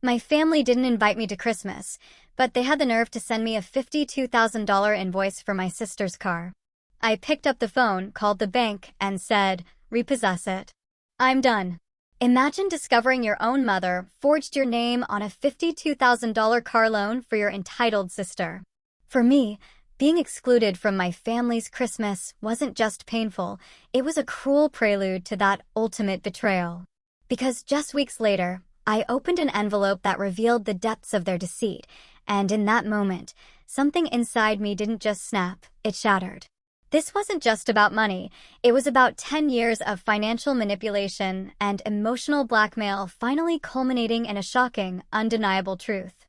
My family didn't invite me to Christmas, but they had the nerve to send me a $52,000 invoice for my sister's car. I picked up the phone, called the bank, and said, "Repossess it. I'm done." Imagine discovering your own mother forged your name on a $52,000 car loan for your entitled sister. For me, being excluded from my family's Christmas wasn't just painful, it was a cruel prelude to that ultimate betrayal. Because just weeks later, I opened an envelope that revealed the depths of their deceit, and in that moment, something inside me didn't just snap, it shattered. This wasn't just about money, it was about 10 years of financial manipulation and emotional blackmail finally culminating in a shocking, undeniable truth.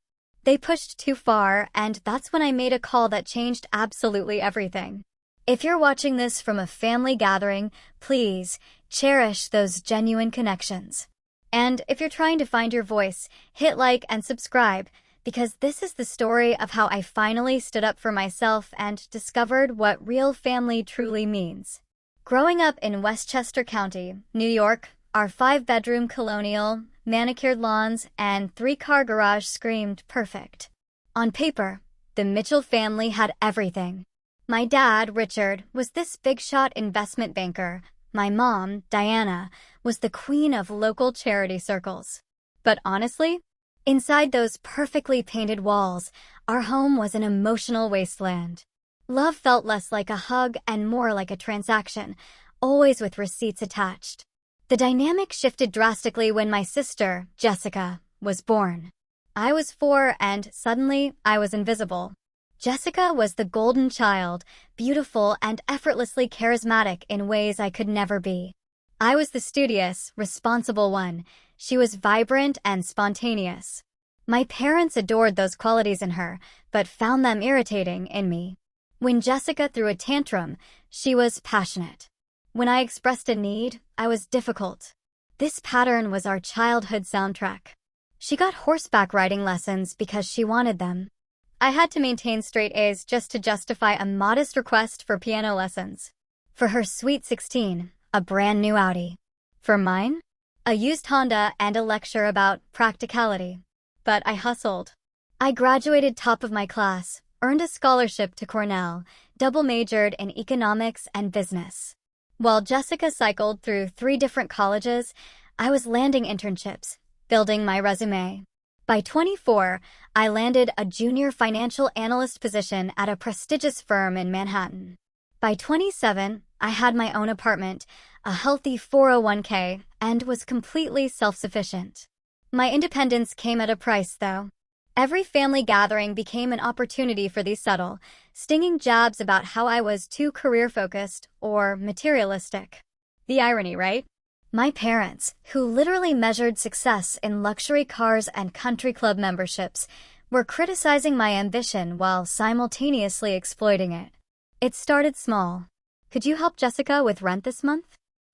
They pushed too far, and that's when I made a call that changed absolutely everything. If you're watching this from a family gathering, please cherish those genuine connections. And if you're trying to find your voice, hit like and subscribe, because this is the story of how I finally stood up for myself and discovered what real family truly means. Growing up in Westchester County, New York, our 5-bedroom colonial, manicured lawns, and 3-car garage screamed perfect. On paper, the Mitchell family had everything. My dad, Richard, was this big-shot investment banker. My mom, Diana, was the queen of local charity circles. But honestly, inside those perfectly painted walls, our home was an emotional wasteland. Love felt less like a hug and more like a transaction, always with receipts attached. The dynamic shifted drastically when my sister, Jessica, was born. I was 4 and suddenly I was invisible. Jessica was the golden child, beautiful and effortlessly charismatic in ways I could never be. I was the studious, responsible one. She was vibrant and spontaneous. My parents adored those qualities in her, but found them irritating in me. When Jessica threw a tantrum, she was passionate. When I expressed a need, I was difficult. This pattern was our childhood soundtrack. She got horseback riding lessons because she wanted them. I had to maintain straight A's just to justify a modest request for piano lessons. For her sweet 16, a brand new Audi. For mine, a used Honda and a lecture about practicality. But I hustled. I graduated top of my class, earned a scholarship to Cornell, double majored in economics and business. While Jessica cycled through 3 different colleges, I was landing internships, building my resume. By 24, I landed a junior financial analyst position at a prestigious firm in Manhattan. By 27, I had my own apartment, a healthy 401k, and was completely self-sufficient. My independence came at a price, though. Every family gathering became an opportunity for these subtle, stinging jabs about how I was too career-focused or materialistic. The irony, right? My parents, who literally measured success in luxury cars and country club memberships, were criticizing my ambition while simultaneously exploiting it. It started small. Could you help Jessica with rent this month?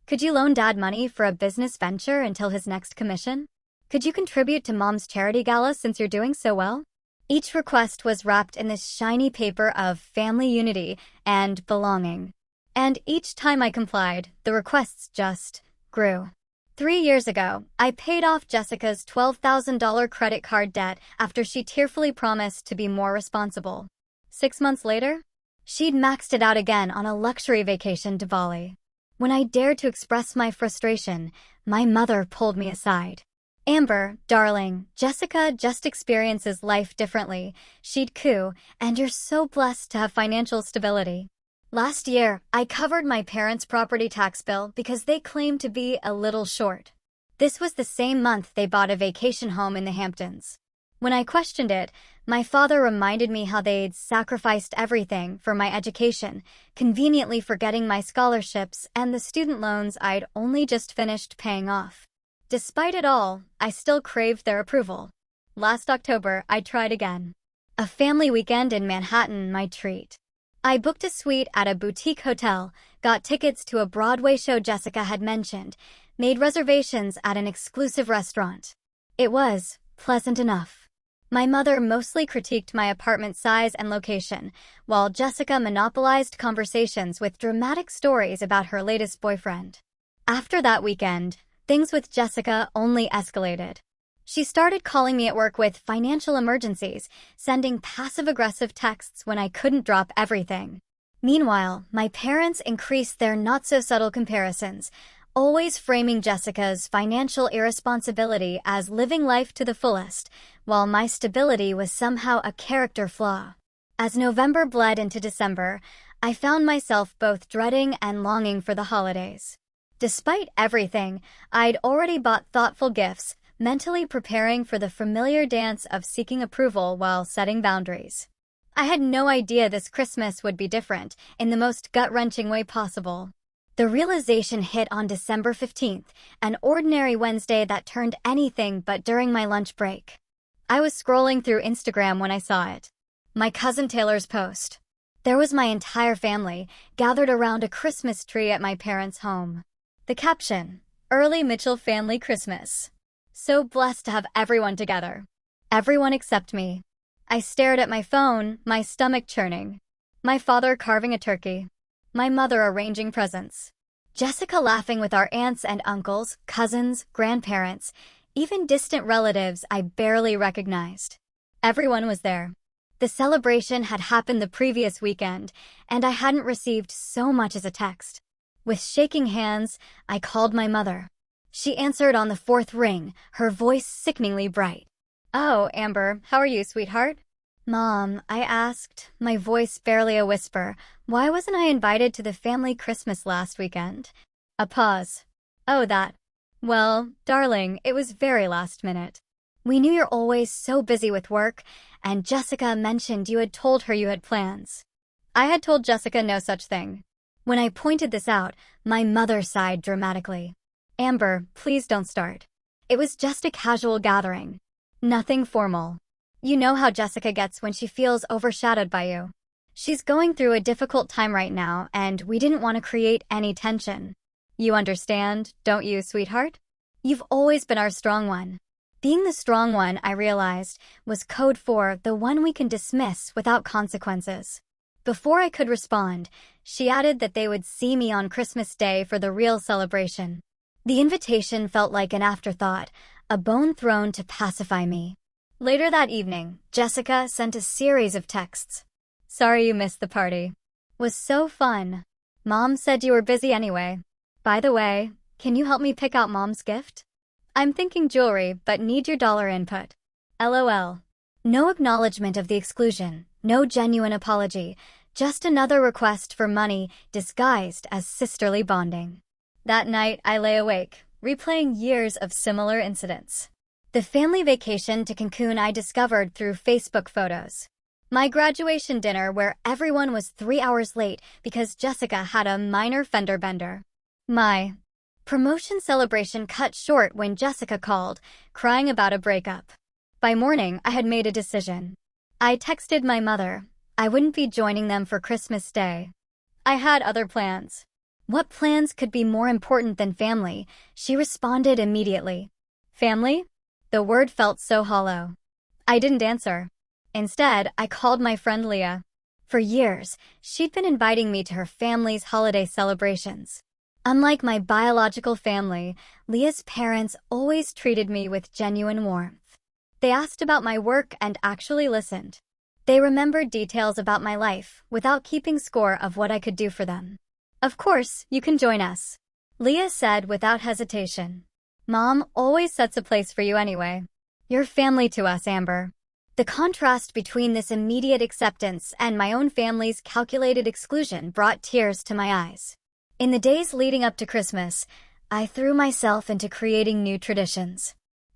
Could you loan Dad money for a business venture until his next commission? Could you contribute to Mom's charity gala since you're doing so well? Each request was wrapped in this shiny paper of family unity and belonging. And each time I complied, the requests just grew. 3 years ago, I paid off Jessica's $12,000 credit card debt after she tearfully promised to be more responsible. 6 months later, she'd maxed it out again on a luxury vacation to Bali. When I dared to express my frustration, my mother pulled me aside. "Amber, darling, Jessica just experiences life differently. She'd coo, and you're so blessed to have financial stability." Last year, I covered my parents' property tax bill because they claimed to be a little short. This was the same month they bought a vacation home in the Hamptons. When I questioned it, my father reminded me how they'd sacrificed everything for my education, conveniently forgetting my scholarships and the student loans I'd only just finished paying off. Despite it all, I still craved their approval. Last October, I tried again. A family weekend in Manhattan, my treat. I booked a suite at a boutique hotel, got tickets to a Broadway show Jessica had mentioned, made reservations at an exclusive restaurant. It was pleasant enough. My mother mostly critiqued my apartment size and location, while Jessica monopolized conversations with dramatic stories about her latest boyfriend. After that weekend, things with Jessica only escalated. She started calling me at work with financial emergencies, sending passive-aggressive texts when I couldn't drop everything. Meanwhile, my parents increased their not-so-subtle comparisons, always framing Jessica's financial irresponsibility as living life to the fullest, while my stability was somehow a character flaw. As November bled into December, I found myself both dreading and longing for the holidays. Despite everything, I'd already bought thoughtful gifts, mentally preparing for the familiar dance of seeking approval while setting boundaries. I had no idea this Christmas would be different, in the most gut-wrenching way possible. The realization hit on December 15th, an ordinary Wednesday that turned anything but during my lunch break. I was scrolling through Instagram when I saw it. My cousin Taylor's post. There was my entire family, gathered around a Christmas tree at my parents' home. The caption, "Early Mitchell Family Christmas." So blessed to have everyone together. Everyone except me. I stared at my phone, my stomach churning. My father carving a turkey. My mother arranging presents. Jessica laughing with our aunts and uncles, cousins, grandparents, even distant relatives I barely recognized. Everyone was there. The celebration had happened the previous weekend, and I hadn't received so much as a text. With shaking hands, I called my mother. She answered on the fourth ring, her voice sickeningly bright. "Oh, Amber, how are you, sweetheart?" "Mom," I asked, my voice barely a whisper, "why wasn't I invited to the family Christmas last weekend?" A pause. "Oh, that. Well, darling, it was very last minute. We knew you're always so busy with work, and Jessica mentioned you had told her you had plans." I had told Jessica no such thing. When I pointed this out, my mother sighed dramatically. "Amber, please don't start. It was just a casual gathering. Nothing formal. You know how Jessica gets when she feels overshadowed by you. She's going through a difficult time right now, and we didn't want to create any tension. You understand, don't you, sweetheart? You've always been our strong one." Being the strong one, I realized, was code for the one we can dismiss without consequences. Before I could respond, she added that they would see me on Christmas Day for the real celebration. The invitation felt like an afterthought, a bone thrown to pacify me. Later that evening, Jessica sent a series of texts. "Sorry you missed the party. Was so fun. Mom said you were busy anyway. By the way, can you help me pick out Mom's gift? I'm thinking jewelry, but need your dollar input. LOL. No acknowledgement of the exclusion, no genuine apology, just another request for money disguised as sisterly bonding. That night, I lay awake, replaying years of similar incidents. The family vacation to Cancun I discovered through Facebook photos. My graduation dinner where everyone was 3 hours late because Jessica had a minor fender bender. My promotion celebration cut short when Jessica called, crying about a breakup. By morning, I had made a decision. I texted my mother. I wouldn't be joining them for Christmas Day. I had other plans. What plans could be more important than family? She responded immediately. Family? The word felt so hollow. I didn't answer. Instead, I called my friend Leah. For years, she'd been inviting me to her family's holiday celebrations. Unlike my biological family, Leah's parents always treated me with genuine warmth. They asked about my work and actually listened. They remembered details about my life without keeping score of what I could do for them. "Of course, you can join us," Leah said without hesitation. "Mom always sets a place for you anyway. You're family to us, Amber." The contrast between this immediate acceptance and my own family's calculated exclusion brought tears to my eyes. In the days leading up to Christmas, I threw myself into creating new traditions.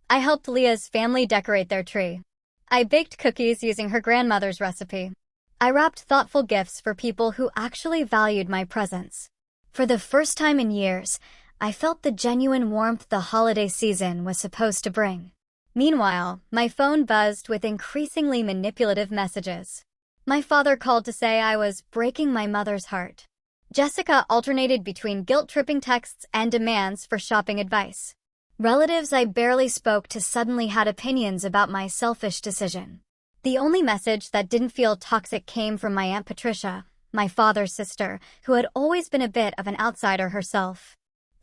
I helped Leah's family decorate their tree. I baked cookies using her grandmother's recipe. I wrapped thoughtful gifts for people who actually valued my presence. For the first time in years, I felt the genuine warmth the holiday season was supposed to bring. Meanwhile, my phone buzzed with increasingly manipulative messages. My father called to say I was breaking my mother's heart. Jessica alternated between guilt-tripping texts and demands for shopping advice. Relatives I barely spoke to suddenly had opinions about my selfish decision. The only message that didn't feel toxic came from my Aunt Patricia, my father's sister, who had always been a bit of an outsider herself.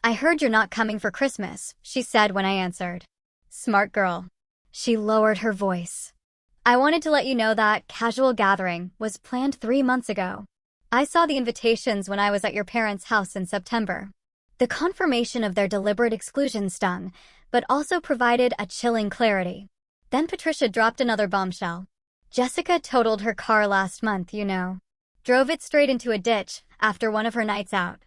"I heard you're not coming for Christmas," she said when I answered. "Smart girl. She lowered her voice. I wanted to let you know that casual gathering was planned 3 months ago. I saw the invitations when I was at your parents' house in September. The confirmation of their deliberate exclusion stung, but also provided a chilling clarity. Then Patricia dropped another bombshell. Jessica totaled her car last month, you know. Drove it straight into a ditch after one of her nights out.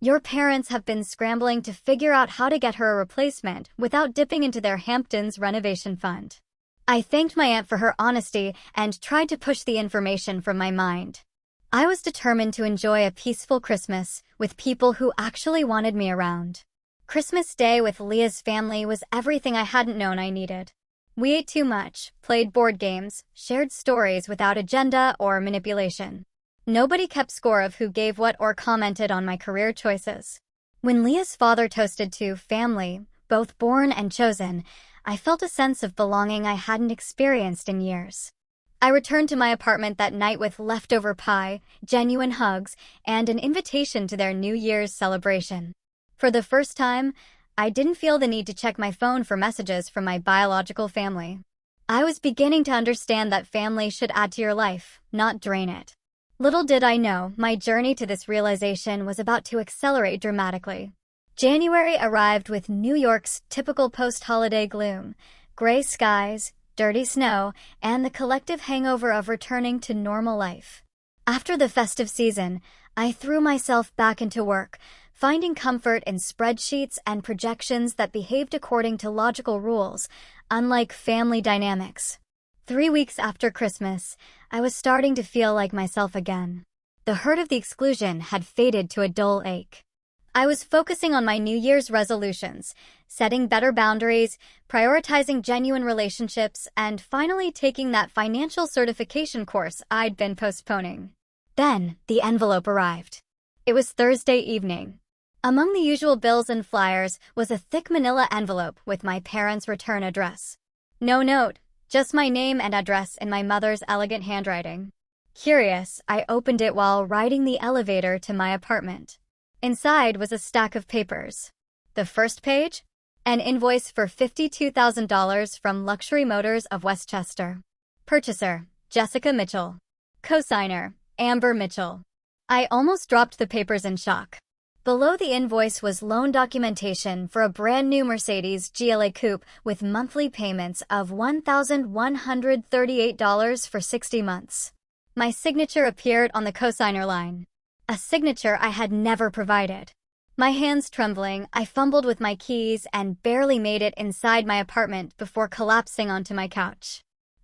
Your parents have been scrambling to figure out how to get her a replacement without dipping into their Hamptons renovation fund. I thanked my aunt for her honesty and tried to push the information from my mind. I was determined to enjoy a peaceful Christmas with people who actually wanted me around. Christmas Day with Leah's family was everything I hadn't known I needed. We ate too much, played board games, shared stories without agenda or manipulation. Nobody kept score of who gave what or commented on my career choices. When Leah's father toasted to family, both born and chosen, I felt a sense of belonging I hadn't experienced in years. I returned to my apartment that night with leftover pie, genuine hugs, and an invitation to their New Year's celebration. For the first time, I didn't feel the need to check my phone for messages from my biological family. I was beginning to understand that family should add to your life, not drain it. Little did I know, my journey to this realization was about to accelerate dramatically. January arrived with New York's typical post-holiday gloom, gray skies, dirty snow, and the collective hangover of returning to normal life. After the festive season, I threw myself back into work, finding comfort in spreadsheets and projections that behaved according to logical rules, unlike family dynamics. 3 weeks after Christmas, I was starting to feel like myself again. The hurt of the exclusion had faded to a dull ache. I was focusing on my New Year's resolutions, setting better boundaries, prioritizing genuine relationships, and finally taking that financial certification course I'd been postponing. Then, the envelope arrived. It was Thursday evening. Among the usual bills and flyers was a thick manila envelope with my parents' return address. No note, just my name and address in my mother's elegant handwriting. Curious, I opened it while riding the elevator to my apartment. Inside was a stack of papers. The first page? An invoice for $52,000 from Luxury Motors of Westchester. Purchaser, Jessica Mitchell. Cosigner, Amber Mitchell. I almost dropped the papers in shock. Below the invoice was loan documentation for a brand new Mercedes GLA Coupe with monthly payments of $1,138 for 60 months. My signature appeared on the cosigner line. A signature I had never provided. My hands trembling, I fumbled with my keys and barely made it inside my apartment before collapsing onto my couch.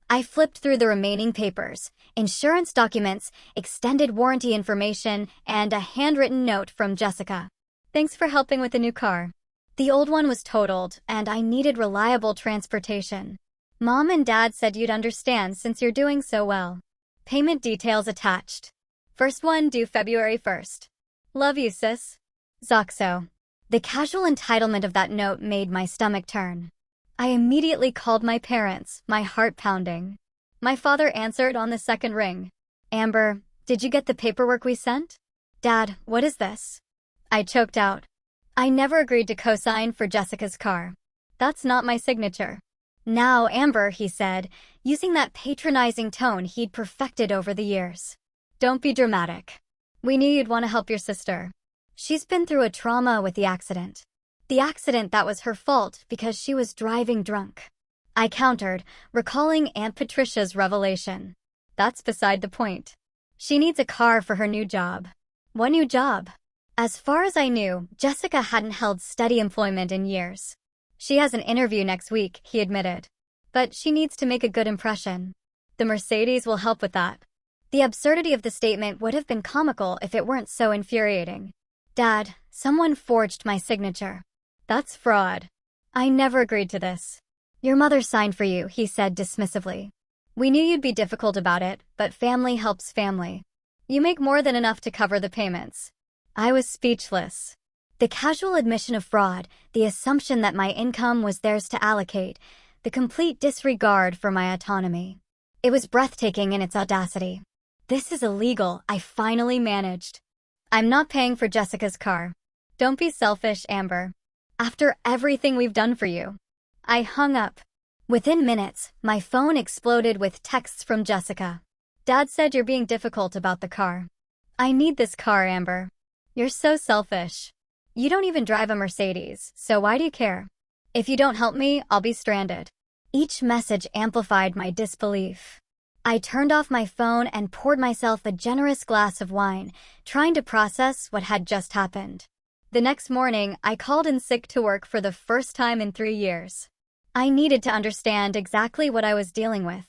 I flipped through the remaining papers, insurance documents, extended warranty information, and a handwritten note from Jessica. Thanks for helping with the new car. The old one was totaled, and I needed reliable transportation. Mom and Dad said you'd understand since you're doing so well. Payment details attached. First one due February 1st. Love you, sis. Zoxo. The casual entitlement of that note made my stomach turn. I immediately called my parents, my heart pounding. My father answered on the second ring. Amber, did you get the paperwork we sent? Dad, what is this? I choked out. I never agreed to co-sign for Jessica's car. That's not my signature. Now, Amber, he said, using that patronizing tone he'd perfected over the years. Don't be dramatic. We knew you'd want to help your sister. She's been through a trauma with the accident. The accident that was her fault because she was driving drunk. I countered, recalling Aunt Patricia's revelation. That's beside the point. She needs a car for her new job. What new job? As far as I knew, Jessica hadn't held steady employment in years. She has an interview next week, he admitted. But she needs to make a good impression. The Mercedes will help with that. The absurdity of the statement would have been comical if it weren't so infuriating. Dad, someone forged my signature. That's fraud. I never agreed to this. Your mother signed for you, he said dismissively. We knew you'd be difficult about it, but family helps family. You make more than enough to cover the payments. I was speechless. The casual admission of fraud, the assumption that my income was theirs to allocate, the complete disregard for my autonomy. It was breathtaking in its audacity. This is illegal, I finally managed. I'm not paying for Jessica's car. Don't be selfish, Amber. After everything we've done for you. I hung up. Within minutes, my phone exploded with texts from Jessica. Dad said you're being difficult about the car. I need this car, Amber. You're so selfish. You don't even drive a Mercedes, so why do you care? If you don't help me, I'll be stranded. Each message amplified my disbelief. I turned off my phone and poured myself a generous glass of wine, trying to process what had just happened. The next morning, I called in sick to work for the first time in 3 years. I needed to understand exactly what I was dealing with.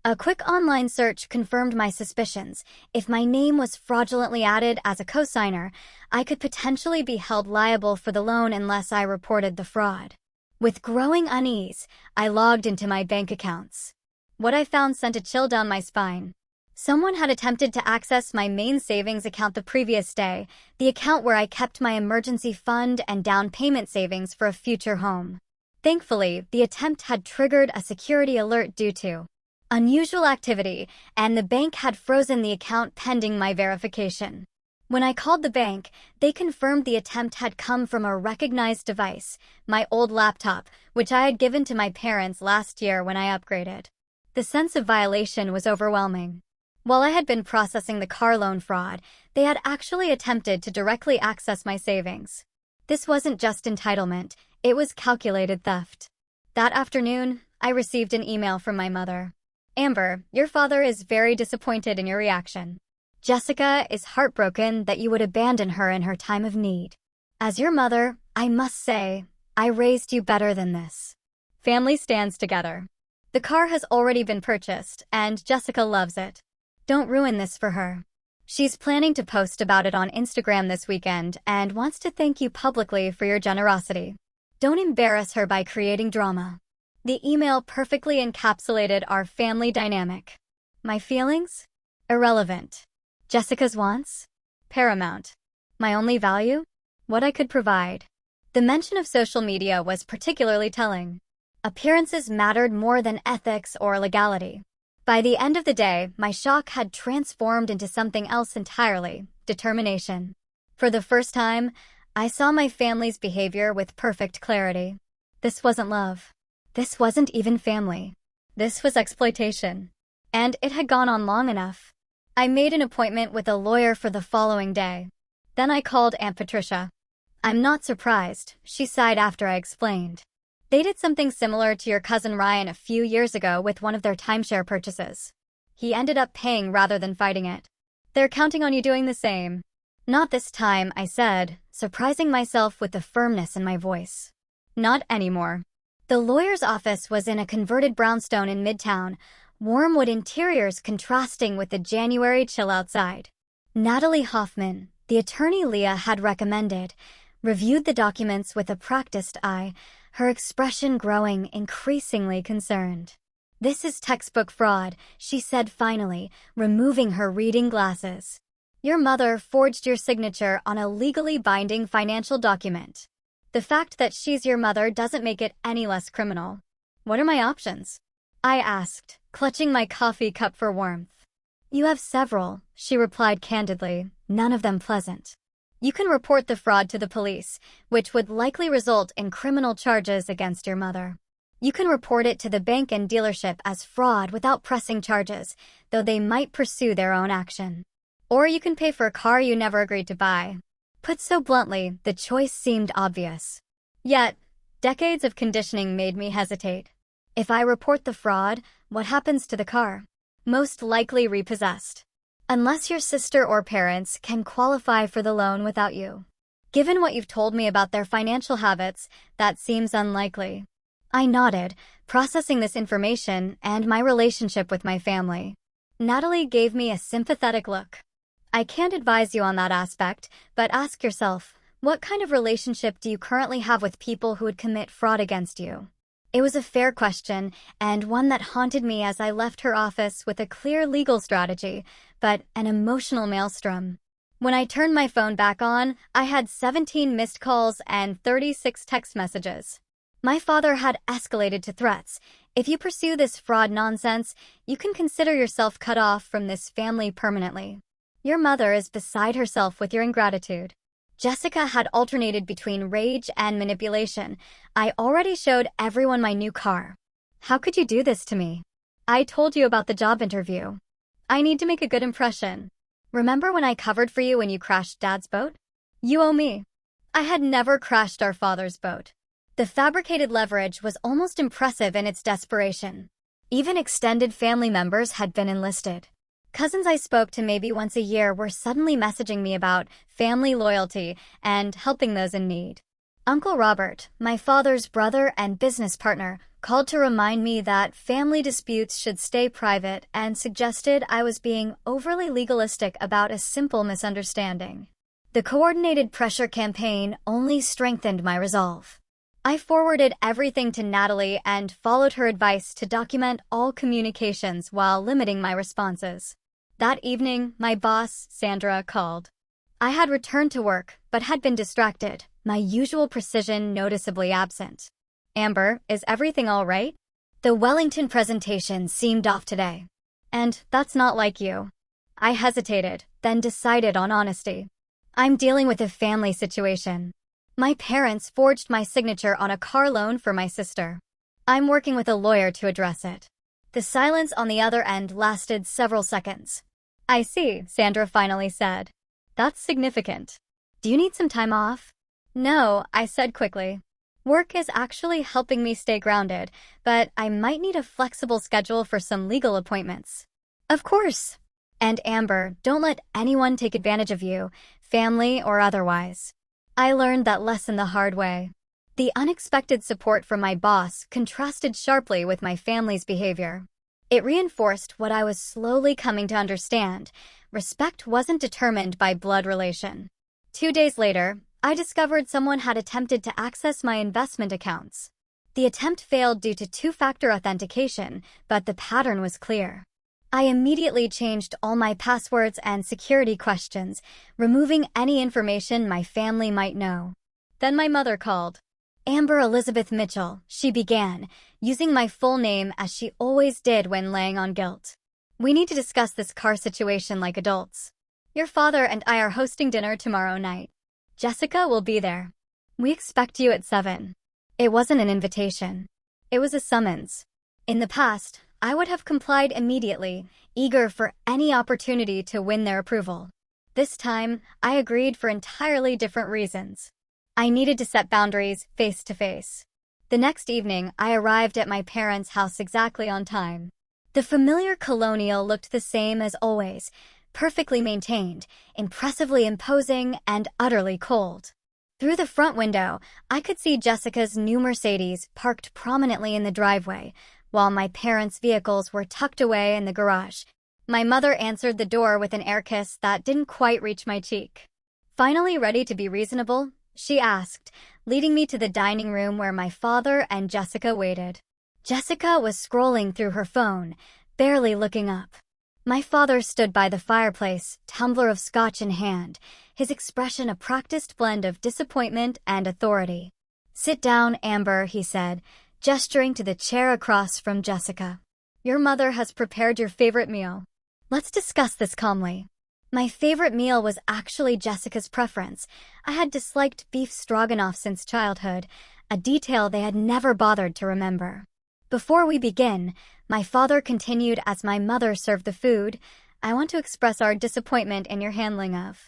A quick online search confirmed my suspicions. If my name was fraudulently added as a cosigner, I could potentially be held liable for the loan unless I reported the fraud. With growing unease, I logged into my bank accounts. What I found sent a chill down my spine. Someone had attempted to access my main savings account the previous day, the account where I kept my emergency fund and down payment savings for a future home. Thankfully, the attempt had triggered a security alert due to unusual activity, and the bank had frozen the account pending my verification. When I called the bank, they confirmed the attempt had come from a recognized device, my old laptop, which I had given to my parents last year when I upgraded. The sense of violation was overwhelming. While I had been processing the car loan fraud, they had actually attempted to directly access my savings. This wasn't just entitlement, it was calculated theft. That afternoon, I received an email from my mother. Amber, your father is very disappointed in your reaction. Jessica is heartbroken that you would abandon her in her time of need. As your mother, I must say, I raised you better than this. Family stands together. The car has already been purchased, and Jessica loves it. Don't ruin this for her. She's planning to post about it on Instagram this weekend and wants to thank you publicly for your generosity. Don't embarrass her by creating drama. The email perfectly encapsulated our family dynamic. My feelings? Irrelevant. Jessica's wants? Paramount. My only value? What I could provide. The mention of social media was particularly telling. Appearances mattered more than ethics or legality. By the end of the day, my shock had transformed into something else entirely, determination. For the first time, I saw my family's behavior with perfect clarity. This wasn't love. This wasn't even family. This was exploitation. And it had gone on long enough. I made an appointment with a lawyer for the following day. Then I called Aunt Patricia. I'm not surprised, she sighed after I explained. They did something similar to your cousin Ryan a few years ago with one of their timeshare purchases. He ended up paying rather than fighting it. They're counting on you doing the same. Not this time, I said, surprising myself with the firmness in my voice. Not anymore. The lawyer's office was in a converted brownstone in Midtown, warm wood interiors contrasting with the January chill outside. Natalie Hoffman, the attorney Leah had recommended, reviewed the documents with a practiced eye, her expression growing increasingly concerned. This is textbook fraud, she said finally, removing her reading glasses. Your mother forged your signature on a legally binding financial document. The fact that she's your mother doesn't make it any less criminal. What are my options? I asked, clutching my coffee cup for warmth. You have several, she replied candidly, none of them pleasant. You can report the fraud to the police, which would likely result in criminal charges against your mother. You can report it to the bank and dealership as fraud without pressing charges, though they might pursue their own action. Or you can pay for a car you never agreed to buy. Put so bluntly, the choice seemed obvious. Yet, decades of conditioning made me hesitate. If I report the fraud, what happens to the car? Most likely repossessed. Unless your sister or parents can qualify for the loan without you. Given what you've told me about their financial habits, that seems unlikely. I nodded, processing this information and my relationship with my family. Natalie gave me a sympathetic look. I can't advise you on that aspect, but ask yourself, what kind of relationship do you currently have with people who would commit fraud against you? It was a fair question, and one that haunted me as I left her office with a clear legal strategy, but an emotional maelstrom. When I turned my phone back on, I had 17 missed calls and 36 text messages. My father had escalated to threats. If you pursue this fraud nonsense, you can consider yourself cut off from this family permanently. Your mother is beside herself with your ingratitude. Jessica had alternated between rage and manipulation. I already showed everyone my new car. How could you do this to me? I told you about the job interview. I need to make a good impression. Remember when I covered for you when you crashed Dad's boat? You owe me. I had never crashed our father's boat. The fabricated leverage was almost impressive in its desperation. Even extended family members had been enlisted. Cousins I spoke to maybe once a year were suddenly messaging me about family loyalty and helping those in need. Uncle Robert, my father's brother and business partner, called to remind me that family disputes should stay private and suggested I was being overly legalistic about a simple misunderstanding. The coordinated pressure campaign only strengthened my resolve. I forwarded everything to Natalie and followed her advice to document all communications while limiting my responses. That evening, my boss, Sandra, called. I had returned to work, but had been distracted, my usual precision noticeably absent. Amber, is everything all right? The Wellington presentation seemed off today. And that's not like you. I hesitated, then decided on honesty. I'm dealing with a family situation. My parents forged my signature on a car loan for my sister. I'm working with a lawyer to address it. The silence on the other end lasted several seconds. I see, Sandra finally said. That's significant. Do you need some time off? No, I said quickly. Work is actually helping me stay grounded, but I might need a flexible schedule for some legal appointments. Of course. And Amber, don't let anyone take advantage of you, family or otherwise. I learned that lesson the hard way. The unexpected support from my boss contrasted sharply with my family's behavior. It reinforced what I was slowly coming to understand. Respect wasn't determined by blood relation. 2 days later, I discovered someone had attempted to access my investment accounts. The attempt failed due to two-factor authentication, but the pattern was clear. I immediately changed all my passwords and security questions, removing any information my family might know. Then my mother called. Amber Elizabeth Mitchell, she began, using my full name as she always did when laying on guilt. We need to discuss this car situation like adults. Your father and I are hosting dinner tomorrow night. Jessica will be there. We expect you at 7. It wasn't an invitation. It was a summons. In the past, I would have complied immediately, eager for any opportunity to win their approval. This time, I agreed for entirely different reasons. I needed to set boundaries face to face. The next evening, I arrived at my parents' house exactly on time. The familiar colonial looked the same as always, perfectly maintained, impressively imposing, and utterly cold. Through the front window, I could see Jessica's new Mercedes parked prominently in the driveway, while my parents' vehicles were tucked away in the garage. My mother answered the door with an air kiss that didn't quite reach my cheek. Finally ready to be reasonable, she asked, leading me to the dining room where my father and Jessica waited. Jessica was scrolling through her phone, barely looking up. My father stood by the fireplace, tumbler of scotch in hand, his expression a practiced blend of disappointment and authority. Sit down, Amber, he said, gesturing to the chair across from Jessica. Your mother has prepared your favorite meal. Let's discuss this calmly. My favorite meal was actually Jessica's preference. I had disliked beef stroganoff since childhood, a detail they had never bothered to remember. Before we begin, my father continued as my mother served the food, I want to express our disappointment in your handling of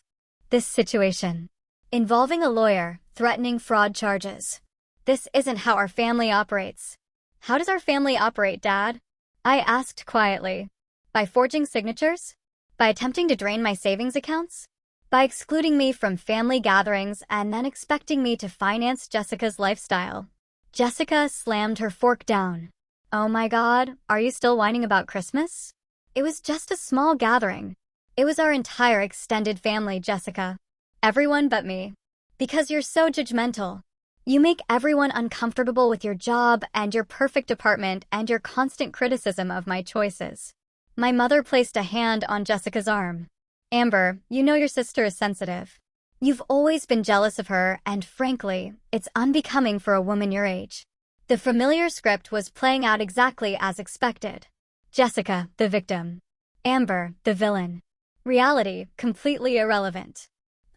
this situation. Involving a lawyer, threatening fraud charges. This isn't how our family operates. How does our family operate, Dad? I asked quietly. By forging signatures? By attempting to drain my savings accounts? By excluding me from family gatherings and then expecting me to finance Jessica's lifestyle? Jessica slammed her fork down. Oh my God, are you still whining about Christmas? It was just a small gathering. It was our entire extended family, Jessica. Everyone but me. Because you're so judgmental. You make everyone uncomfortable with your job and your perfect apartment and your constant criticism of my choices. My mother placed a hand on Jessica's arm. Amber, you know your sister is sensitive. You've always been jealous of her, and frankly, it's unbecoming for a woman your age. The familiar script was playing out exactly as expected. Jessica, the victim. Amber, the villain. Reality, completely irrelevant.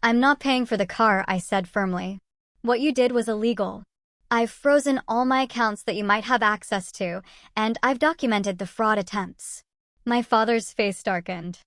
I'm not paying for the car, I said firmly. What you did was illegal. I've frozen all my accounts that you might have access to, and I've documented the fraud attempts. My father's face darkened.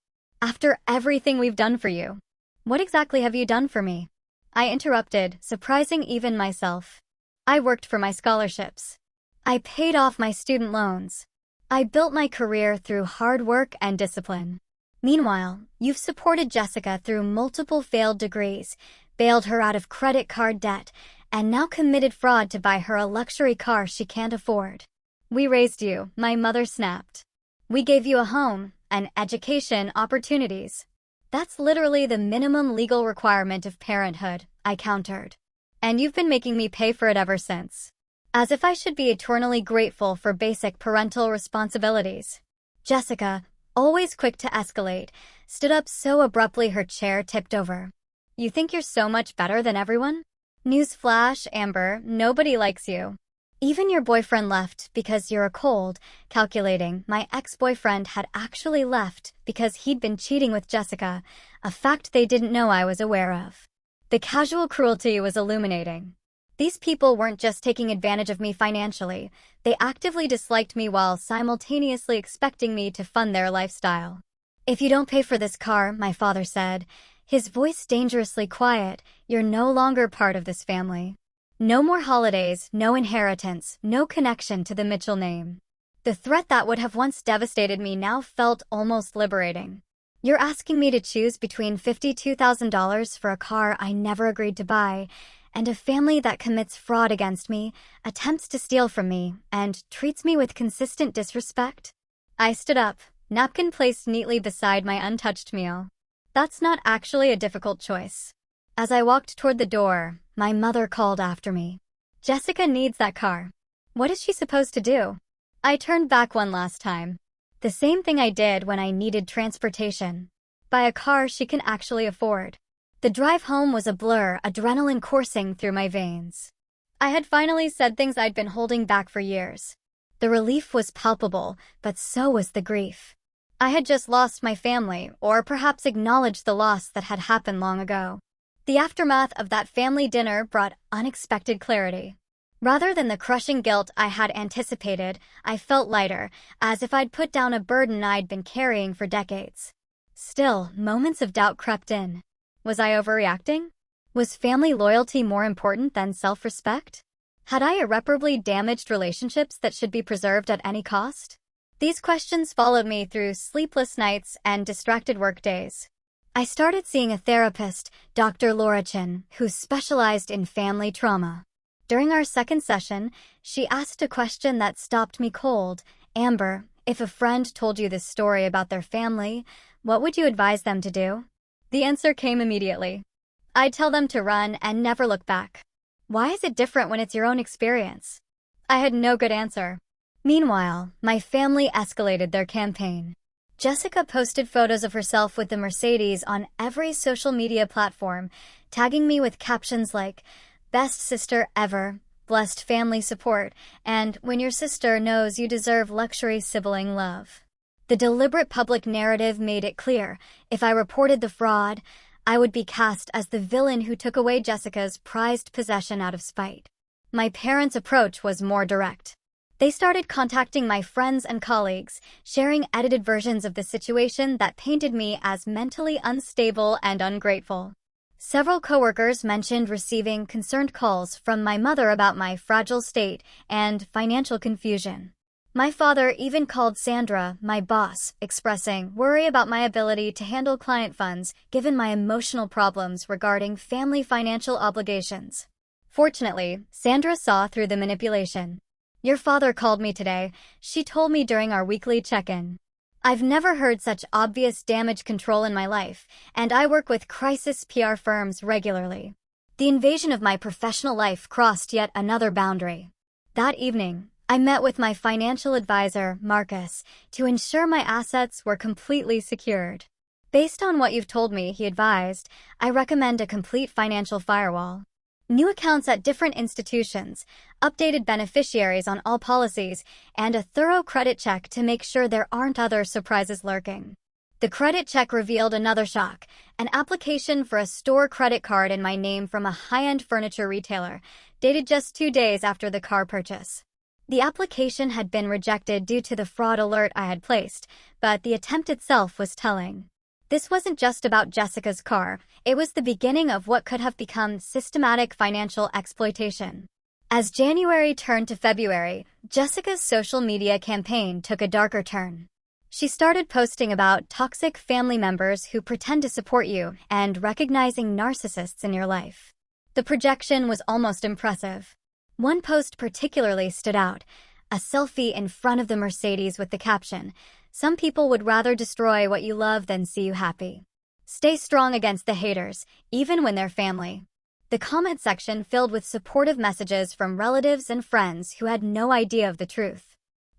After everything we've done for you, what exactly have you done for me? I interrupted, surprising even myself. I worked for my scholarships. I paid off my student loans. I built my career through hard work and discipline. Meanwhile, you've supported Jessica through multiple failed degrees, bailed her out of credit card debt, and now committed fraud to buy her a luxury car she can't afford. We raised you, my mother snapped. We gave you a home, an education, opportunities. That's literally the minimum legal requirement of parenthood, I countered. And you've been making me pay for it ever since. As if I should be eternally grateful for basic parental responsibilities. Jessica, always quick to escalate, stood up so abruptly her chair tipped over. You think you're so much better than everyone? Newsflash, Amber, nobody likes you. Even your boyfriend left because you're a cold. Calculating, my ex-boyfriend had actually left because he'd been cheating with Jessica, a fact they didn't know I was aware of. The casual cruelty was illuminating. These people weren't just taking advantage of me financially, they actively disliked me while simultaneously expecting me to fund their lifestyle. If you don't pay for this car, my father said, his voice dangerously quiet, you're no longer part of this family. No more holidays, no inheritance, no connection to the Mitchell name. The threat that would have once devastated me now felt almost liberating. You're asking me to choose between $52,000 for a car I never agreed to buy, and a family that commits fraud against me, attempts to steal from me, and treats me with consistent disrespect? I stood up, napkin placed neatly beside my untouched meal. That's not actually a difficult choice. As I walked toward the door, my mother called after me. Jessica needs that car. What is she supposed to do? I turned back one last time. The same thing I did when I needed transportation. Buy a car she can actually afford. The drive home was a blur, adrenaline coursing through my veins. I had finally said things I'd been holding back for years. The relief was palpable, but so was the grief. I had just lost my family, or perhaps acknowledged the loss that had happened long ago. The aftermath of that family dinner brought unexpected clarity. Rather than the crushing guilt I had anticipated, I felt lighter, as if I'd put down a burden I'd been carrying for decades. Still, moments of doubt crept in. Was I overreacting? Was family loyalty more important than self-respect? Had I irreparably damaged relationships that should be preserved at any cost? These questions followed me through sleepless nights and distracted workdays. I started seeing a therapist, Dr. Laura Chin, who specialized in family trauma. During our second session, she asked a question that stopped me cold. Amber, if a friend told you this story about their family, what would you advise them to do? The answer came immediately. I'd tell them to run and never look back. Why is it different when it's your own experience? I had no good answer. Meanwhile, my family escalated their campaign. Jessica posted photos of herself with the Mercedes on every social media platform, tagging me with captions like, "Best sister ever," "Blessed family support," and "When your sister knows you deserve luxury sibling love." The deliberate public narrative made it clear, if I reported the fraud, I would be cast as the villain who took away Jessica's prized possession out of spite. My parents' approach was more direct. They started contacting my friends and colleagues, sharing edited versions of the situation that painted me as mentally unstable and ungrateful. Several coworkers mentioned receiving concerned calls from my mother about my fragile state and financial confusion. My father even called Sandra, my boss, expressing worry about my ability to handle client funds given my emotional problems regarding family financial obligations. Fortunately, Sandra saw through the manipulation. "Your father called me today," she told me during our weekly check-in. "I've never heard such obvious damage control in my life, and I work with crisis PR firms regularly." The invasion of my professional life crossed yet another boundary. That evening, I met with my financial advisor, Marcus, to ensure my assets were completely secured. "Based on what you've told me," he advised, "I recommend a complete financial firewall. New accounts at different institutions, updated beneficiaries on all policies, and a thorough credit check to make sure there aren't other surprises lurking." The credit check revealed another shock, an application for a store credit card in my name from a high-end furniture retailer, dated just 2 days after the car purchase. The application had been rejected due to the fraud alert I had placed, but the attempt itself was telling. This wasn't just about Jessica's car, it was the beginning of what could have become systematic financial exploitation. As January turned to February, Jessica's social media campaign took a darker turn. She started posting about toxic family members who pretend to support you and recognizing narcissists in your life. The projection was almost impressive. One post particularly stood out, a selfie in front of the Mercedes with the caption, "Some people would rather destroy what you love than see you happy. Stay strong against the haters, even when they're family." The comment section filled with supportive messages from relatives and friends who had no idea of the truth.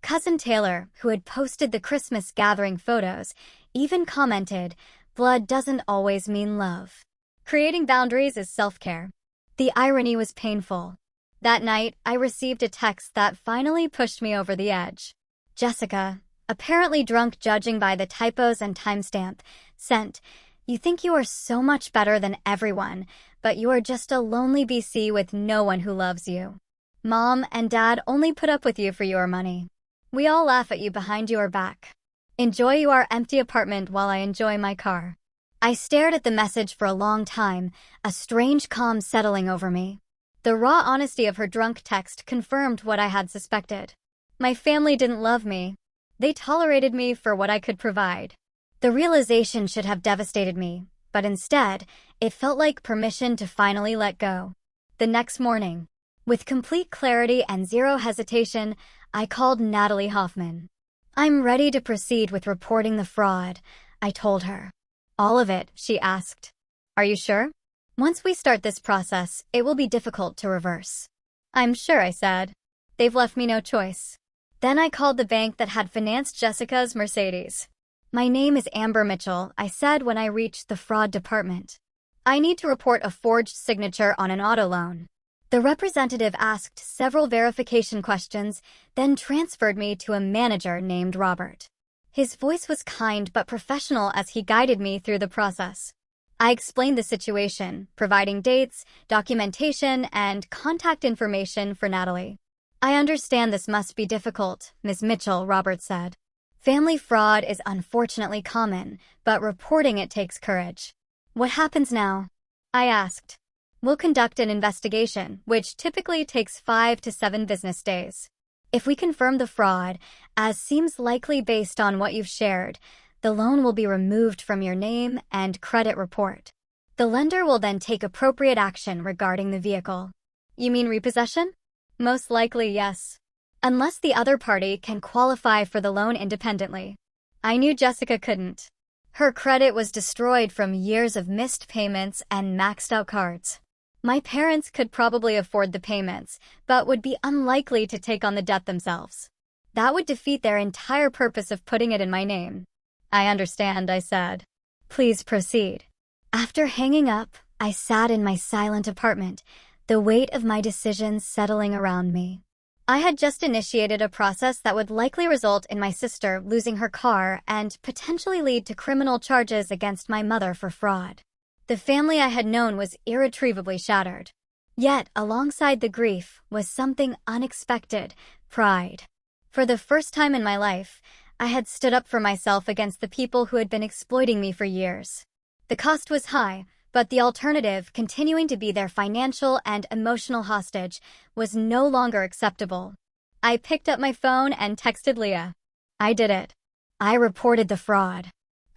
Cousin Taylor, who had posted the Christmas gathering photos, even commented, "Blood doesn't always mean love. Creating boundaries is self-care." The irony was painful. That night, I received a text that finally pushed me over the edge. Jessica, apparently drunk judging by the typos and timestamp, sent, "You think you are so much better than everyone, but you are just a lonely BC with no one who loves you. Mom and Dad only put up with you for your money. We all laugh at you behind your back. Enjoy your empty apartment while I enjoy my car." I stared at the message for a long time, a strange calm settling over me. The raw honesty of her drunk text confirmed what I had suspected. My family didn't love me. They tolerated me for what I could provide. The realization should have devastated me, but instead, it felt like permission to finally let go. The next morning, with complete clarity and zero hesitation, I called Natalie Hoffman. "I'm ready to proceed with reporting the fraud," I told her. "All of it?" she asked. "Are you sure? Once we start this process, it will be difficult to reverse." "I'm sure," I said. "They've left me no choice." Then I called the bank that had financed Jessica's Mercedes. "My name is Amber Mitchell," I said when I reached the fraud department. "I need to report a forged signature on an auto loan." The representative asked several verification questions, then transferred me to a manager named Robert. His voice was kind but professional as he guided me through the process. I explained the situation, providing dates, documentation, and contact information for Natalie. "I understand this must be difficult, Ms. Mitchell," Robert said. "Family fraud is unfortunately common, but reporting it takes courage." "What happens now?" I asked. "We'll conduct an investigation, which typically takes 5 to 7 business days. If we confirm the fraud, as seems likely based on what you've shared, the loan will be removed from your name and credit report. The lender will then take appropriate action regarding the vehicle." "You mean repossession?" "Most likely, yes. Unless the other party can qualify for the loan independently." I knew Jessica couldn't. Her credit was destroyed from years of missed payments and maxed-out cards. My parents could probably afford the payments, but would be unlikely to take on the debt themselves. That would defeat their entire purpose of putting it in my name. "I understand," I said. "Please proceed." After hanging up, I sat in my silent apartment, the weight of my decisions settling around me. I had just initiated a process that would likely result in my sister losing her car and potentially lead to criminal charges against my mother for fraud. The family I had known was irretrievably shattered. Yet, alongside the grief, was something unexpected: pride. For the first time in my life, I had stood up for myself against the people who had been exploiting me for years. The cost was high, but the alternative, continuing to be their financial and emotional hostage, was no longer acceptable. I picked up my phone and texted Leah. I did it. I reported the fraud.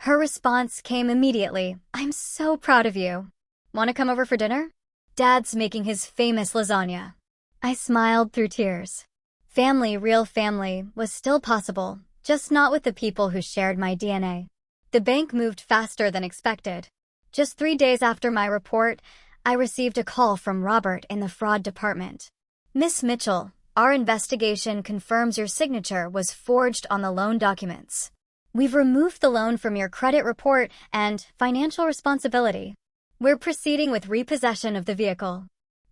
Her response came immediately. "I'm so proud of you. Want to come over for dinner? Dad's making his famous lasagna." I smiled through tears. Family, real family, was still possible, just not with the people who shared my DNA. The bank moved faster than expected. Just 3 days after my report, I received a call from Robert in the fraud department. "Miss Mitchell, our investigation confirms your signature was forged on the loan documents. We've removed the loan from your credit report and financial responsibility. We're proceeding with repossession of the vehicle."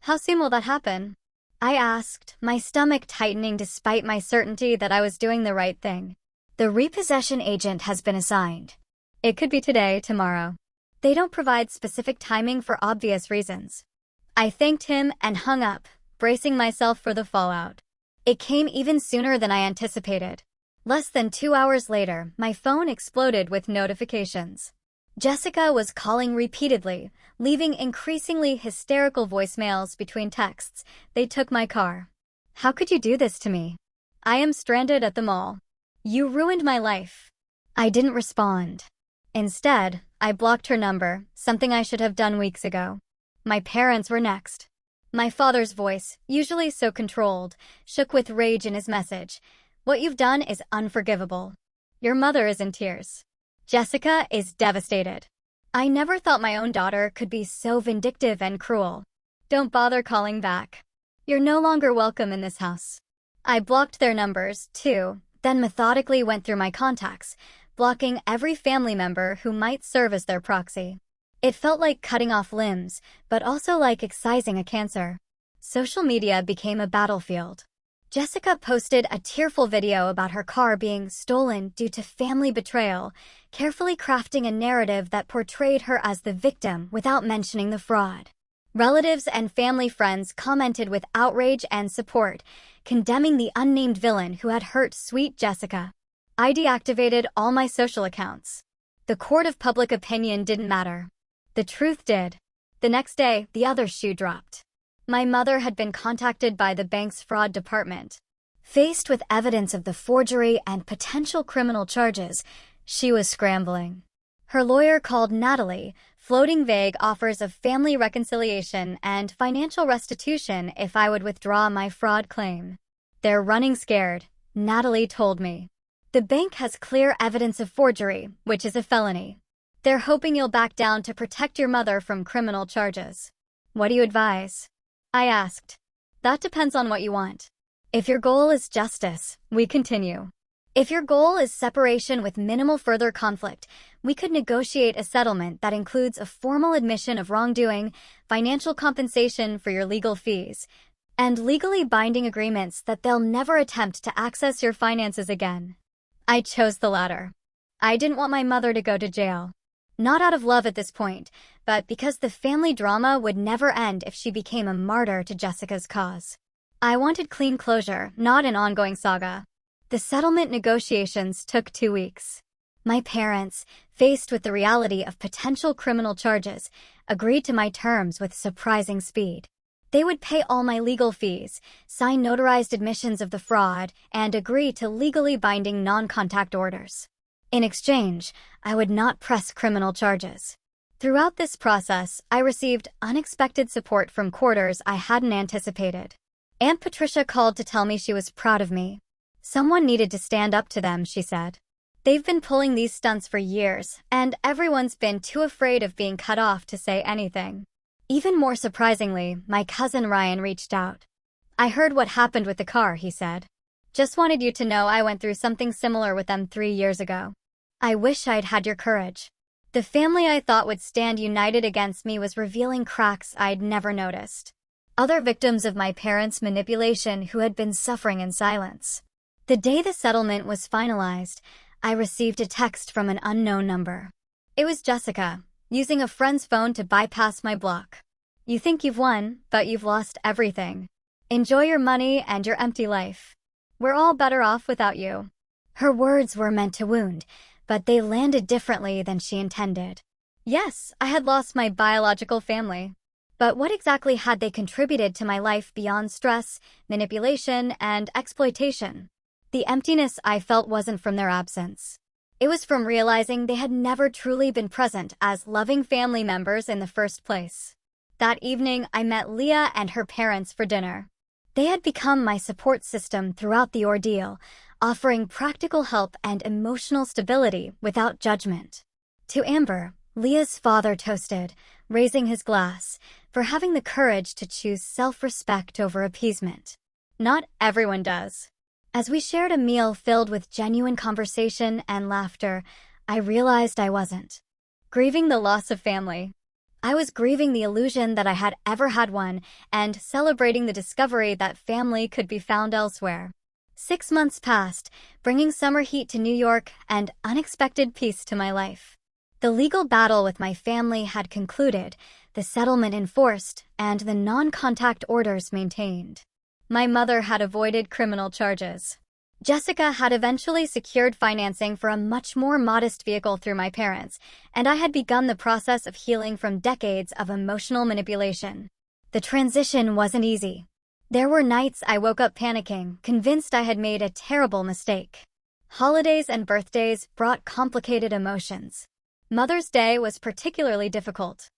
"How soon will that happen?" I asked, my stomach tightening despite my certainty that I was doing the right thing. "The repossession agent has been assigned. It could be today, tomorrow. They don't provide specific timing for obvious reasons." I thanked him and hung up, bracing myself for the fallout. It came even sooner than I anticipated. Less than 2 hours later, my phone exploded with notifications. Jessica was calling repeatedly, leaving increasingly hysterical voicemails between texts. They took my car. How could you do this to me? I am stranded at the mall. You ruined my life. I didn't respond. Instead, I blocked her number, something I should have done weeks ago. My parents were next. My father's voice, usually so controlled, shook with rage in his message. What you've done is unforgivable. Your mother is in tears. Jessica is devastated. I never thought my own daughter could be so vindictive and cruel. Don't bother calling back. You're no longer welcome in this house. I blocked their numbers, too, then methodically went through my contacts, blocking every family member who might serve as their proxy. It felt like cutting off limbs, but also like excising a cancer. Social media became a battlefield. Jessica posted a tearful video about her car being stolen due to family betrayal, carefully crafting a narrative that portrayed her as the victim without mentioning the fraud. Relatives and family friends commented with outrage and support, condemning the unnamed villain who had hurt sweet Jessica. I deactivated all my social accounts. The court of public opinion didn't matter. The truth did. The next day, the other shoe dropped. My mother had been contacted by the bank's fraud department. Faced with evidence of the forgery and potential criminal charges, she was scrambling. Her lawyer called Natalie, floating vague offers of family reconciliation and financial restitution if I would withdraw my fraud claim. They're running scared, Natalie told me. The bank has clear evidence of forgery, which is a felony. They're hoping you'll back down to protect your mother from criminal charges. What do you advise? I asked. That depends on what you want. If your goal is justice, we continue. If your goal is separation with minimal further conflict, we could negotiate a settlement that includes a formal admission of wrongdoing, financial compensation for your legal fees, and legally binding agreements that they'll never attempt to access your finances again. I chose the latter. I didn't want my mother to go to jail. Not out of love at this point, but because the family drama would never end if she became a martyr to Jessica's cause. I wanted clean closure, not an ongoing saga. The settlement negotiations took 2 weeks. My parents, faced with the reality of potential criminal charges, agreed to my terms with surprising speed. They would pay all my legal fees, sign notarized admissions of the fraud, and agree to legally binding non-contact orders. In exchange, I would not press criminal charges. Throughout this process, I received unexpected support from quarters I hadn't anticipated. Aunt Patricia called to tell me she was proud of me. Someone needed to stand up to them, she said. They've been pulling these stunts for years, and everyone's been too afraid of being cut off to say anything. Even more surprisingly, my cousin Ryan reached out. I heard what happened with the car, he said. Just wanted you to know I went through something similar with them 3 years ago. I wish I'd had your courage. The family I thought would stand united against me was revealing cracks I'd never noticed. Other victims of my parents' manipulation who had been suffering in silence. The day the settlement was finalized, I received a text from an unknown number. It was Jessica, using a friend's phone to bypass my block. You think you've won, but you've lost everything. Enjoy your money and your empty life. We're all better off without you. Her words were meant to wound, but they landed differently than she intended. Yes, I had lost my biological family. But what exactly had they contributed to my life beyond stress, manipulation, and exploitation? The emptiness I felt wasn't from their absence. It was from realizing they had never truly been present as loving family members in the first place. That evening, I met Leah and her parents for dinner. They had become my support system throughout the ordeal, offering practical help and emotional stability without judgment. To Amber, Leah's father toasted, raising his glass, for having the courage to choose self-respect over appeasement. Not everyone does. As we shared a meal filled with genuine conversation and laughter, I realized I wasn't grieving the loss of family. I was grieving the illusion that I had ever had one and celebrating the discovery that family could be found elsewhere. 6 months passed, bringing summer heat to New York and unexpected peace to my life. The legal battle with my family had concluded, the settlement enforced, and the non-contact orders maintained. My mother had avoided criminal charges. Jessica had eventually secured financing for a much more modest vehicle through my parents, and I had begun the process of healing from decades of emotional manipulation. The transition wasn't easy. There were nights I woke up panicking, convinced I had made a terrible mistake. Holidays and birthdays brought complicated emotions. Mother's Day was particularly difficult.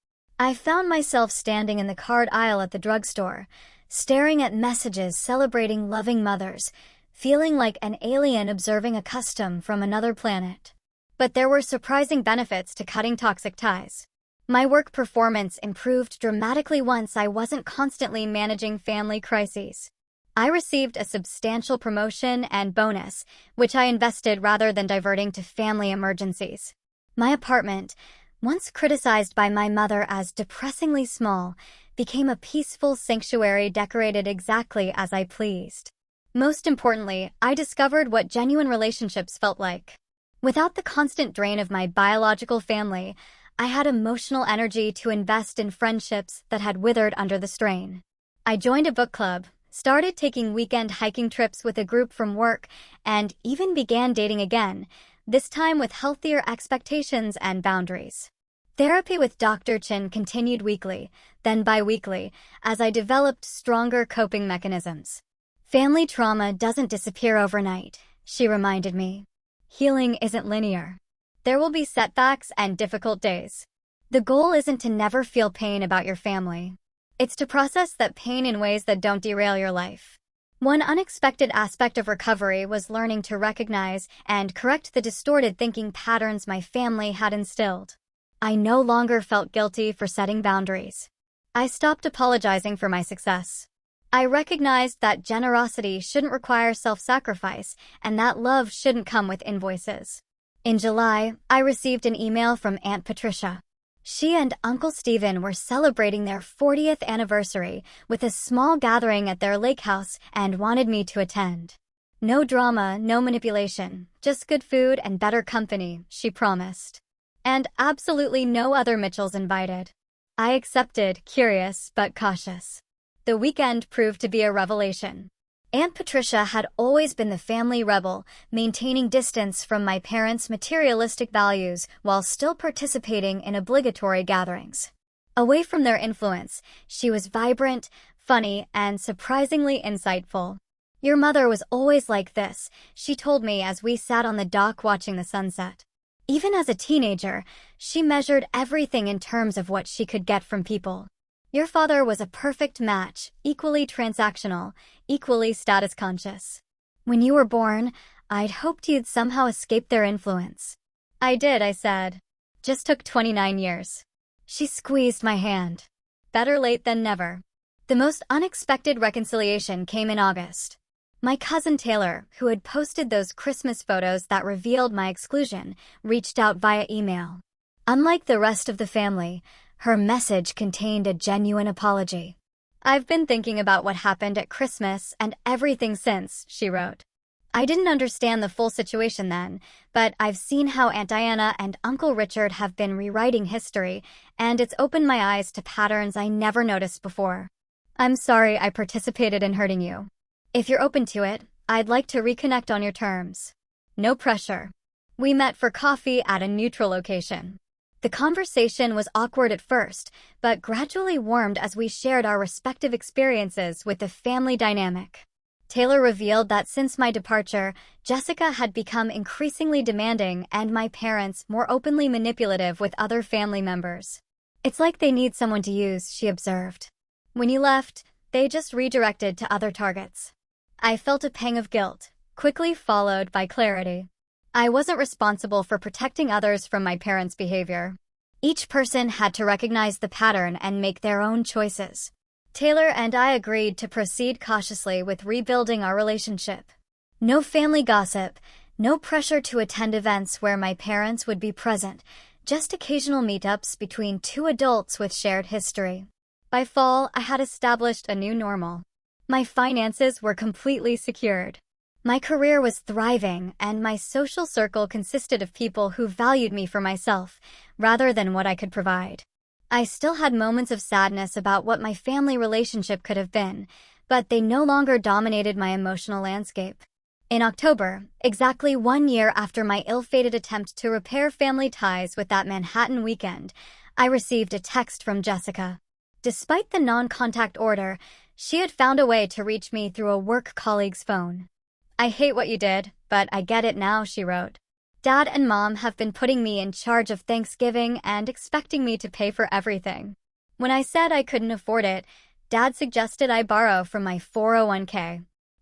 I found myself standing in the card aisle at the drugstore, staring at messages celebrating loving mothers, feeling like an alien observing a custom from another planet. But there were surprising benefits to cutting toxic ties. My work performance improved dramatically once I wasn't constantly managing family crises. I received a substantial promotion and bonus, which I invested rather than diverting to family emergencies. My apartment, once criticized by my mother as depressingly small, became a peaceful sanctuary decorated exactly as I pleased. Most importantly, I discovered what genuine relationships felt like. Without the constant drain of my biological family, I had emotional energy to invest in friendships that had withered under the strain. I joined a book club, started taking weekend hiking trips with a group from work, and even began dating again, this time with healthier expectations and boundaries. Therapy with Dr. Chin continued weekly, then bi-weekly, as I developed stronger coping mechanisms. Family trauma doesn't disappear overnight, she reminded me. Healing isn't linear. There will be setbacks and difficult days. The goal isn't to never feel pain about your family. It's to process that pain in ways that don't derail your life. One unexpected aspect of recovery was learning to recognize and correct the distorted thinking patterns my family had instilled. I no longer felt guilty for setting boundaries. I stopped apologizing for my success. I recognized that generosity shouldn't require self-sacrifice and that love shouldn't come with invoices. In July, I received an email from Aunt Patricia. She and Uncle Stephen were celebrating their 40th anniversary with a small gathering at their lake house and wanted me to attend. No drama, no manipulation, just good food and better company, she promised. And absolutely no other Mitchells invited. I accepted, curious but cautious. The weekend proved to be a revelation. Aunt Patricia had always been the family rebel, maintaining distance from my parents' materialistic values while still participating in obligatory gatherings. Away from their influence, she was vibrant, funny, and surprisingly insightful. "Your mother was always like this," she told me as we sat on the dock watching the sunset. Even as a teenager, she measured everything in terms of what she could get from people. "Your father was a perfect match, equally transactional, equally status-conscious. When you were born, I'd hoped you'd somehow escape their influence." "I did," I said. "Just took 29 years. She squeezed my hand. Better late than never. The most unexpected reconciliation came in August. My cousin Taylor, who had posted those Christmas photos that revealed my exclusion, reached out via email. Unlike the rest of the family, her message contained a genuine apology. "I've been thinking about what happened at Christmas and everything since," she wrote. "I didn't understand the full situation then, but I've seen how Aunt Diana and Uncle Richard have been rewriting history, and it's opened my eyes to patterns I never noticed before. I'm sorry I participated in hurting you. If you're open to it, I'd like to reconnect on your terms. No pressure." We met for coffee at a neutral location. The conversation was awkward at first, but gradually warmed as we shared our respective experiences with the family dynamic. Taylor revealed that since my departure, Jessica had become increasingly demanding and my parents more openly manipulative with other family members. "It's like they need someone to use," she observed. "When you left, they just redirected to other targets." I felt a pang of guilt, quickly followed by clarity. I wasn't responsible for protecting others from my parents' behavior. Each person had to recognize the pattern and make their own choices. Taylor and I agreed to proceed cautiously with rebuilding our relationship. No family gossip, no pressure to attend events where my parents would be present, just occasional meetups between two adults with shared history. By fall, I had established a new normal. My finances were completely secured. My career was thriving, and my social circle consisted of people who valued me for myself, rather than what I could provide. I still had moments of sadness about what my family relationship could have been, but they no longer dominated my emotional landscape. In October, exactly 1 year after my ill-fated attempt to repair family ties with that Manhattan weekend, I received a text from Jessica. Despite the non-contact order, she had found a way to reach me through a work colleague's phone. "I hate what you did, but I get it now," she wrote. "Dad and Mom have been putting me in charge of Thanksgiving and expecting me to pay for everything. When I said I couldn't afford it, Dad suggested I borrow from my 401k.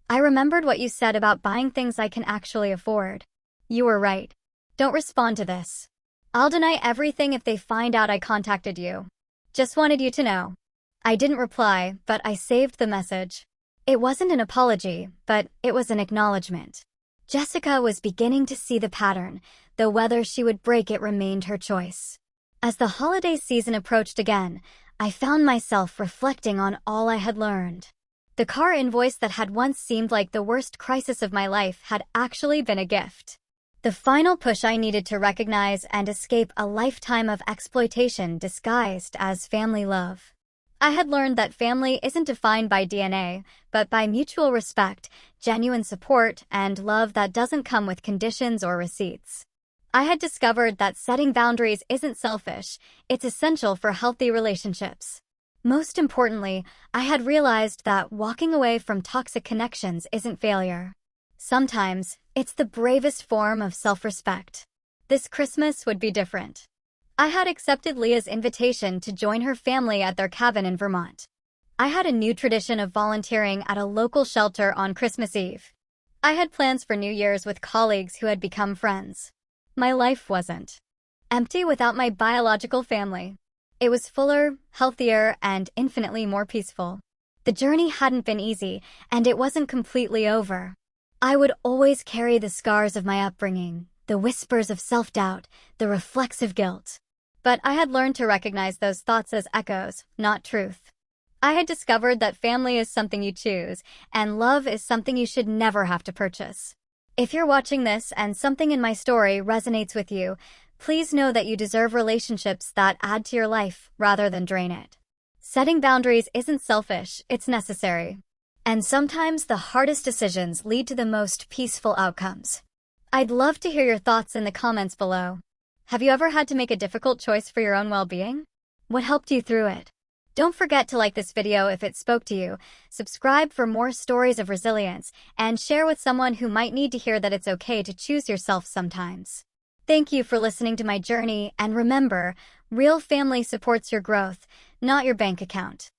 I remembered what you said about buying things I can actually afford. You were right. Don't respond to this. I'll deny everything if they find out I contacted you. Just wanted you to know." I didn't reply, but I saved the message. It wasn't an apology, but it was an acknowledgement. Jessica was beginning to see the pattern, though whether she would break it remained her choice. As the holiday season approached again, I found myself reflecting on all I had learned. The car invoice that had once seemed like the worst crisis of my life had actually been a gift. The final push I needed to recognize and escape a lifetime of exploitation disguised as family love. I had learned that family isn't defined by DNA, but by mutual respect, genuine support, and love that doesn't come with conditions or receipts. I had discovered that setting boundaries isn't selfish, it's essential for healthy relationships. Most importantly, I had realized that walking away from toxic connections isn't failure. Sometimes, it's the bravest form of self-respect. This Christmas would be different. I had accepted Leah's invitation to join her family at their cabin in Vermont. I had a new tradition of volunteering at a local shelter on Christmas Eve. I had plans for New Year's with colleagues who had become friends. My life wasn't empty without my biological family. It was fuller, healthier, and infinitely more peaceful. The journey hadn't been easy, and it wasn't completely over. I would always carry the scars of my upbringing, the whispers of self-doubt, the reflexive guilt. But I had learned to recognize those thoughts as echoes, not truth. I had discovered that family is something you choose, and love is something you should never have to purchase. If you're watching this and something in my story resonates with you, please know that you deserve relationships that add to your life rather than drain it. Setting boundaries isn't selfish, it's necessary. And sometimes the hardest decisions lead to the most peaceful outcomes. I'd love to hear your thoughts in the comments below. Have you ever had to make a difficult choice for your own well-being? What helped you through it? Don't forget to like this video if it spoke to you, subscribe for more stories of resilience, and share with someone who might need to hear that it's okay to choose yourself sometimes. Thank you for listening to my journey, and remember, real family supports your growth, not your bank account.